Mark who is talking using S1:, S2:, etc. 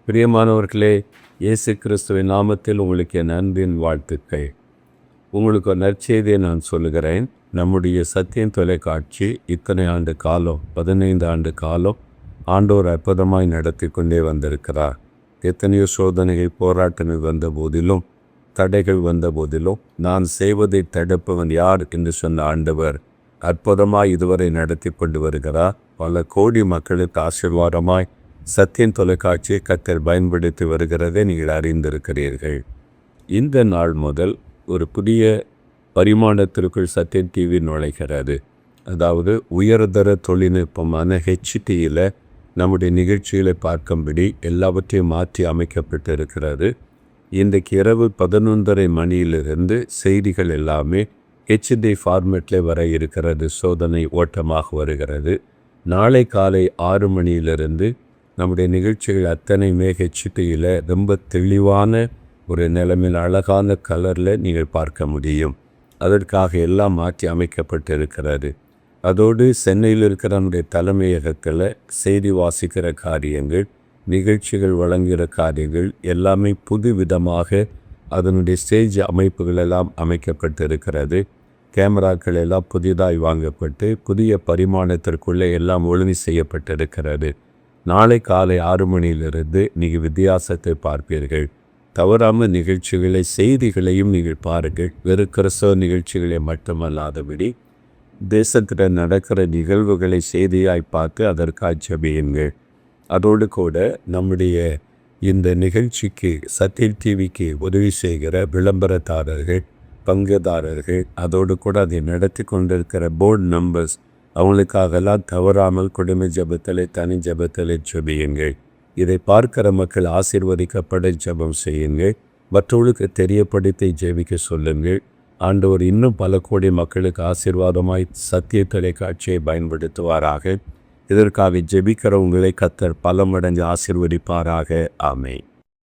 S1: பிரியமானவர்களே, இயேசு கிறிஸ்துவின் நாமத்தில் உங்களுக்கு என் அன்பின் வாழ்த்துக்கள். உங்களுக்கு ஒரு நற்செய்தியை நான் சொல்லுகிறேன். நம்முடைய சத்தியம் தொலைக்காட்சி இத்தனை ஆண்டு காலம், 15 ஆண்டு காலம் ஆண்டவர் அற்புதமாய் நடத்தி கொண்டே வந்திருக்கிறார். எத்தனையோ சோதனைகள், போராட்டங்கள் வந்த போதிலும், தடைகள் வந்த போதிலும், நான் செய்வதை தடுப்பவன் யார் என்று சொன்ன ஆண்டவர் அற்புதமாய் இதுவரை நடத்தி கொண்டு வருகிறார். பல கோடி மக்களுக்கு ஆசீர்வாதமாய் சத்தியம் தொலைக்காட்சியை கர்த்தர் பயன்படுத்தி வருகிறதை நீங்கள் அறிந்திருக்கிறீர்கள். இந்த நாள் முதல் ஒரு புதிய பரிமாணத்திற்குள் சத்தியம் டிவி நுழைகிறது. அதாவது உயர்தர தொழில்நுட்பமான ஹெச்டியில் நம்முடைய நிகழ்ச்சிகளை பார்க்கும்படி எல்லாவற்றையும் மாற்றி அமைக்கப்பட்டு இருக்கிறது. இன்றைக்கு இரவு 11:30 மணியிலிருந்து செய்திகள் எல்லாமே ஹெச்டி ஃபார்மேட்டில் வர இருக்கிறது. சோதனை ஓட்டமாக வருகிறது. நாளை காலை 6 மணியிலிருந்து நம்முடைய நிகழ்ச்சிகள் அத்தனையுமே ஹெச்டியில் ரொம்ப தெளிவான ஒரு நிலைமையில் அழகான கலரில் நீங்கள் பார்க்க முடியும். அதற்காக எல்லாம் மாற்றி அமைக்கப்பட்டு இருக்கிறது. அதோடு சென்னையில் இருக்கிற நம்முடைய தலைமையகத்தில் செய்தி வாசிக்கிற காரியங்கள், நிகழ்ச்சிகள் வழங்குகிற காரியங்கள் எல்லாமே புது விதமாக அதனுடைய ஸ்டேஜ் அமைப்புகள் எல்லாம் அமைக்கப்பட்டு இருக்கிறது. கேமராக்கள் எல்லாம் புதிதாய் வாங்கப்பட்டு புதிய பரிமாணத்திற்குள்ளே எல்லாம் ஒழுங்கு செய்யப்பட்டிருக்கிறது. நாளை காலை 6 மணியிலிருந்து நீங்கள் வித்தியாசத்தை பார்ப்பீர்கள். தவறாமல் நிகழ்ச்சிகளை, செய்திகளையும் நீங்கள் பாருங்கள். வெறும் கிறிஸ்தவ நிகழ்ச்சிகளை மட்டுமல்லாதபடி தேசத்தில் நடக்கிற நிகழ்வுகளை செய்தியாய் பார்த்து அதற்காக ஜெபியுங்கள். அதோடு கூட நம்முடைய இந்த நிகழ்ச்சிக்கு சத்தியம் டிவிக்கு உதவி செய்கிற விளம்பரதாரர்கள், பங்குதாரர்கள், அதோடு கூட அதை நடத்தி கொண்டிருக்கிற போர்டு மெம்பர்ஸ், அவங்களுக்காகலாம் தவறாமல் குடும்ப ஜெபத்தில், தனி ஜெபத்தில் ஜெபியுங்கள். இதை பார்க்கிற மக்கள் ஆசீர்வதிக்கப்பட ஜெபம் செய்யுங்கள். மற்றவர்களுக்கு தெரியப்படுத்தி ஜெபிக்க சொல்லுங்கள். ஆண்டவர் இன்னும் பல கோடி மக்களுக்கு ஆசீர்வாதமாய் சத்திய தொலைக்காட்சியை பயன்படுத்துவாராக. இதற்காக ஜெபிக்கிறவங்களை கர்த்தர் பல மடங்கு ஆசீர்வதிப்பாராக. ஆமென்.